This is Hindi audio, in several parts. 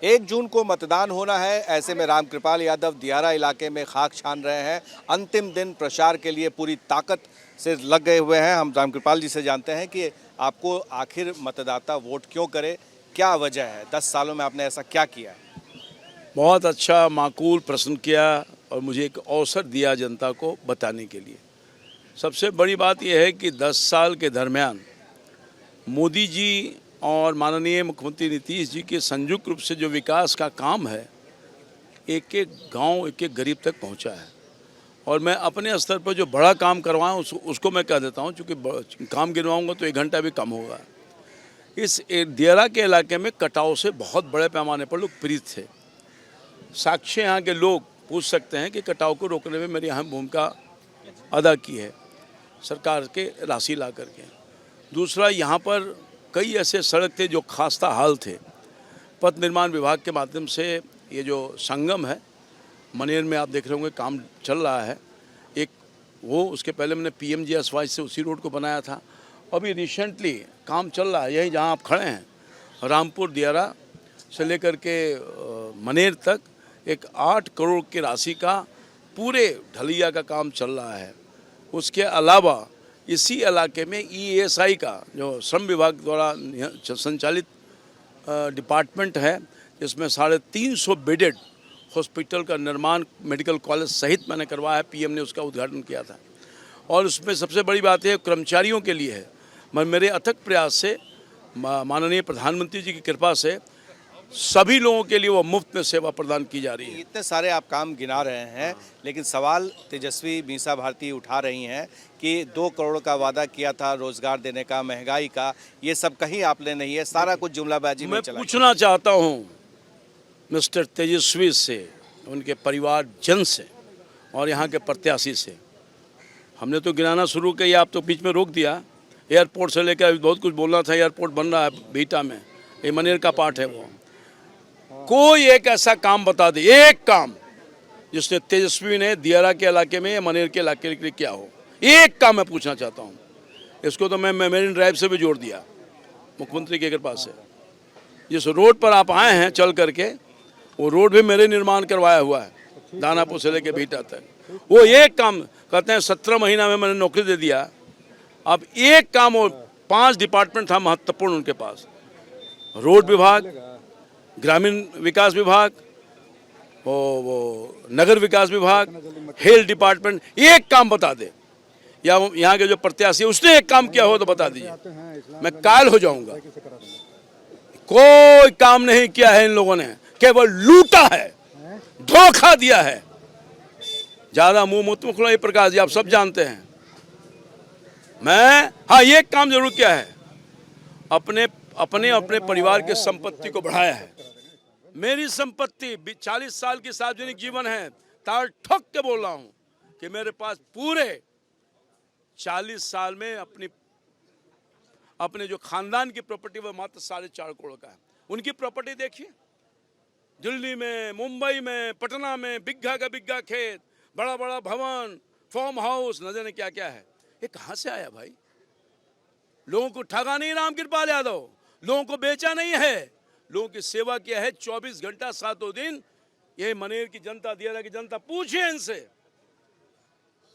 1 जून को मतदान होना है। ऐसे में रामकृपाल यादव दियारा इलाके में खाक छान रहे हैं। अंतिम दिन प्रचार के लिए पूरी ताकत से लग गए हुए हैं। हम रामकृपाल जी से जानते हैं कि आपको आखिर मतदाता वोट क्यों करे, क्या वजह है? 10 सालों में आपने ऐसा क्या किया है? बहुत अच्छा माकूल प्रश्न किया और मुझे एक अवसर दिया जनता को बताने के लिए। सबसे बड़ी बात यह है कि 10 साल के दरमियान मोदी जी और माननीय मुख्यमंत्री नीतीश जी के संयुक्त रूप से जो विकास का काम है, एक एक गांव, एक एक गरीब तक पहुंचा है। और मैं अपने स्तर पर जो बड़ा काम करवाऊँ उसको मैं कह देता हूं, क्योंकि काम गिनवाऊंगा तो 1 घंटा भी कम होगा। इस दियारा के इलाके में कटाव से बहुत बड़े पैमाने पर लोग पीड़ित थे। साक्ष्य यहाँ के लोग पूछ सकते हैं कि कटाव को रोकने में मेरी अहम भूमिका अदा की है सरकार के राशि ला करके। दूसरा, यहाँ पर कई ऐसे सड़क थे जो खास्ता हाल थे। पथ निर्माण विभाग के माध्यम से ये जो संगम है मनेर में, आप देख रहे होंगे काम चल रहा है। एक वो, उसके पहले मैंने PMGSY से उसी रोड को बनाया था। अभी रिसेंटली काम चल रहा है यहीं जहाँ आप खड़े हैं, रामपुर दियारा से लेकर के मनेर तक एक 8 करोड़ की राशि का पूरे ढलैया का काम चल रहा है। उसके अलावा इसी इलाके में ESI का जो श्रम विभाग द्वारा संचालित डिपार्टमेंट है, जिसमें 350 बेडेड हॉस्पिटल का निर्माण मेडिकल कॉलेज सहित मैंने करवाया है। PM ने उसका उद्घाटन किया था। और उसमें सबसे बड़ी बात है कर्मचारियों के लिए है। मेरे अथक प्रयास से माननीय प्रधानमंत्री जी की कृपा से सभी लोगों के लिए वो मुफ्त में सेवा प्रदान की जा रही है। इतने सारे आप काम गिना रहे हैं, लेकिन सवाल तेजस्वी मीसा भारती उठा रही हैं कि 2 करोड़ का वादा किया था रोजगार देने का, महंगाई का, ये सब कहीं आपने नहीं है, सारा कुछ जुमलाबाजी में चला। मैं पूछना चाहता हूँ मिस्टर तेजस्वी से, उनके परिवार जन से और यहाँ के प्रत्याशी से। हमने तो गिनाना शुरू किया, आप तो बीच में रोक दिया। एयरपोर्ट से लेकर बहुत कुछ बोलना था। एयरपोर्ट बन रहा है बीटा में, ये मनेर का पार्ट है। वो कोई एक ऐसा काम बता दे, एक काम जिसने तेजस्वी ने दियारा के इलाके में या मनेर के इलाके के लिए किया हो। एक काम मैं पूछना चाहता हूँ। इसको तो मैं मेरिन ड्राइव से भी जोड़ दिया मुख्यमंत्री की कृपा से। जिस रोड पर आप आए हैं चल करके, वो रोड भी मेरे निर्माण करवाया हुआ है, दानापुर से लेके बीटा तक। वो एक काम कहते हैं 17 महीना में मैंने नौकरी दे दिया। अब एक काम, वो 5 डिपार्टमेंट था महत्वपूर्ण उनके पास, रोड विभाग, ग्रामीण विकास विभाग, वो नगर विकास विभाग, हेल्थ डिपार्टमेंट। एक काम बता दे, या यहाँ के जो प्रत्याशी उसने एक काम किया हो तो बता दीजिए, मैं कायल हो जाऊंगा। कोई काम नहीं किया है इन लोगों ने, केवल लूटा है, धोखा दिया है। ज्यादा मुंह मत खुला ये प्रकाश जी, आप सब जानते हैं। मैं हाँ, ये काम जरूर किया है, अपने अपने परिवार के संपत्ति को बढ़ाया है। मेरी संपत्ति 40 साल की सार्वजनिक जीवन है, ताल ठोक के बोल रहा हूं कि मेरे पास पूरे 40 साल में अपने जो खानदान की प्रॉपर्टी वो मात्र 4.5 करोड़ का है। उनकी प्रॉपर्टी देखिए, दिल्ली में, मुंबई में, पटना में, बिग्घा का बिग्घा खेत, बड़ा बड़ा भवन, फार्म हाउस, न जाने क्या क्या है। ये कहां से आया भाई? लोगों को ठगा नहीं रामकृपाल यादव, लोगों को बेचा नहीं है, लोगों की सेवा किया है 24 घंटा 7 दिन। ये मनेर की जनता, दियारा की जनता, पूछिए इनसे।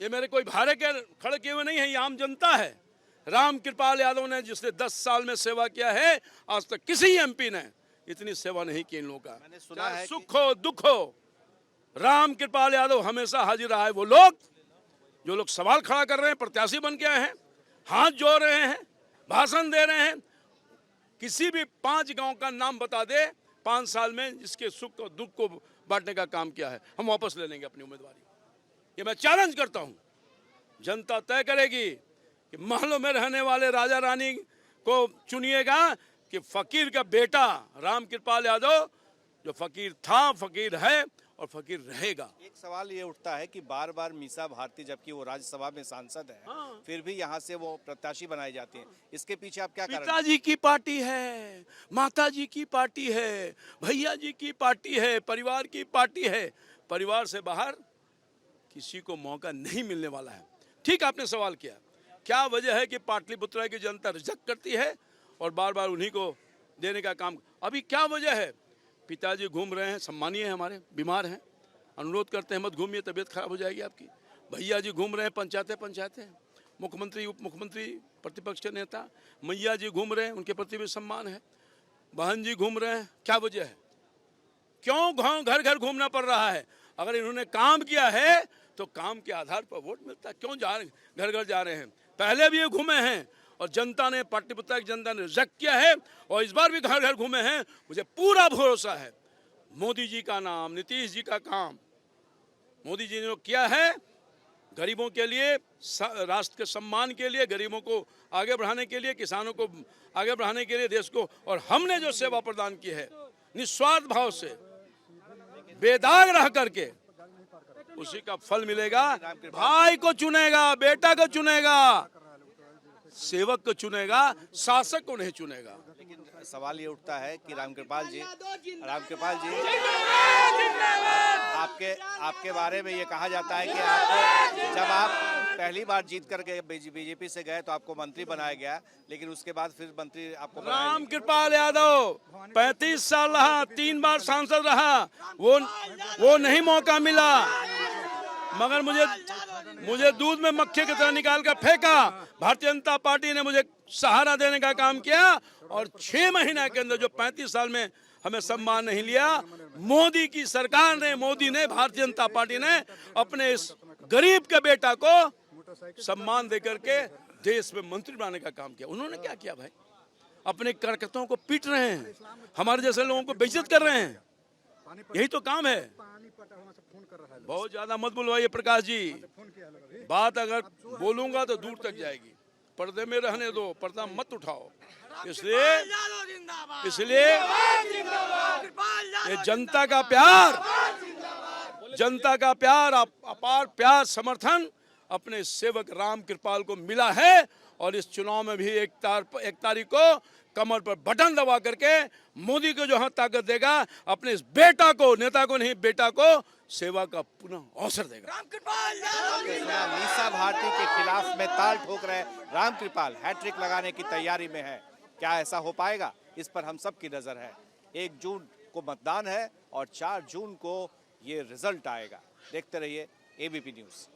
ये मेरे कोई भाड़े के खड़े किए हुए नहीं है, ये आम जनता है। रामकृपाल यादव ने जिसने 10 साल में सेवा किया है, आज तक किसी MP ने इतनी सेवा नहीं की इन लोगों का। मैंने सुना है सुख हो दुख हो, रामकृपाल यादव हमेशा हाजिर रहा है। वो लोग जो लोग सवाल खड़ा कर रहे हैं, प्रत्याशी बन के आए हैं, हाथ जोड़ रहे हैं, भाषण दे रहे हैं, किसी भी 5 गांव का नाम बता दे 5 साल में जिसके सुख और दुख को बांटने का काम किया है, हम वापस ले लेंगे अपनी उम्मीदवारी। ये मैं चैलेंज करता हूं। जनता तय करेगी कि महलों में रहने वाले राजा रानी को चुनिएगा कि फकीर का बेटा रामकृपाल यादव, जो फकीर था, फकीर है और फकीर रहेगा। एक सवाल ये उठता है कि बार बार मीसा भारती, जबकि वो राज्यसभा में सांसद है, फिर भी यहाँ से वो प्रत्याशी बनाई जाती है, इसके पीछे आप क्या कारण? पिताजी की पार्टी है, माताजी की पार्टी है, भैया जी की पार्टी है, परिवार की पार्टी है। परिवार से बाहर किसी को मौका नहीं मिलने वाला है। ठीक आपने सवाल किया, क्या वजह है कि पाटलिपुत्र की जनता रिजेक्ट करती है और बार बार उन्हीं को देने का काम। अभी क्या वजह है? पिताजी घूम रहे हैं, सम्मानीय है, हमारे बीमार हैं, अनुरोध करते हैं मत घूमिए, तबीयत खराब हो जाएगी आपकी। भैया जी घूम रहे हैं पंचायतें, मुख्यमंत्री उप मुख्यमंत्री प्रतिपक्ष के नेता, मैया जी घूम रहे हैं, उनके प्रति भी सम्मान है। बहन जी घूम रहे हैं, क्या वजह है? क्यों घर घर घूमना पड़ रहा है? अगर इन्होंने काम किया है तो काम के आधार पर वोट मिलता है, क्यों घर घर जा रहे हैं? पहले भी ये घूमे हैं और जनता ने, पार्टी की जनता ने रिजेक्ट किया है और इस बार भी घर घर घूमे हैं। मुझे पूरा भरोसा है मोदी जी का नाम, नीतीश जी का काम, मोदी जी ने जो किया है गरीबों के लिए, राष्ट्र के सम्मान के लिए, गरीबों को आगे बढ़ाने के लिए, किसानों को आगे बढ़ाने के लिए, देश को, और हमने जो सेवा प्रदान की है निस्वार्थ भाव से, बेदाग रह करके, उसी का फल मिलेगा। भाई को चुनेगा, बेटा को चुनेगा, सेवक को चुनेगा, शासक को नहीं चुनेगा। लेकिन सवाल ये उठता है कि रामकृपाल जी आपके बारे में ये कहा जाता है कि आपको, जब आप पहली बार जीत कर गए बीजेपी से गए तो आपको मंत्री बनाया गया, लेकिन उसके बाद फिर मंत्री आपको रामकृपाल यादव 35 साल रहा, 3 बार सांसद रहा, वो नहीं मौका मिला, मगर मुझे दूध में मक्खी की तरह निकाल कर फेंका। भारतीय जनता पार्टी ने मुझे सहारा देने का काम किया और 6 महीने के अंदर जो 35 साल में हमें सम्मान नहीं लिया, मोदी की सरकार ने, मोदी ने, भारतीय जनता पार्टी ने अपने इस गरीब के बेटा को सम्मान देकर के देश में मंत्री बनाने का काम किया। उन्होंने क्या किया भाई? अपने कार्यकर्ताओं को पीट रहे हैं, हमारे जैसे लोगों को बेइज्जत कर रहे हैं, यही तो काम है। बहुत ज्यादा मत बुलवाइए प्रकाश जी, बात अगर बोलूंगा तो दूर तक जाएगी, पर्दे में रहने दो, पर्दा मत उठाओ। इसलिए ये जनता का प्यार, अपार प्यार, समर्थन अपने सेवक रामकृपाल को मिला है और इस चुनाव में भी 1 तारीख को कमर पर बटन दबा करके मोदी को जो हाँ ताकत देगा, अपने इस बेटा को, नेता को नहीं, बेटा को सेवा का पुनः अवसर देगा। मीसा भारती के खिलाफ में ताल ठोक रहे रामकृपाल हैट्रिक लगाने की तैयारी में है। क्या ऐसा हो पाएगा? इस पर हम सब की नजर है। 1 जून को मतदान है और 4 जून को ये रिजल्ट आएगा। देखते रहिए एबीपी न्यूज़।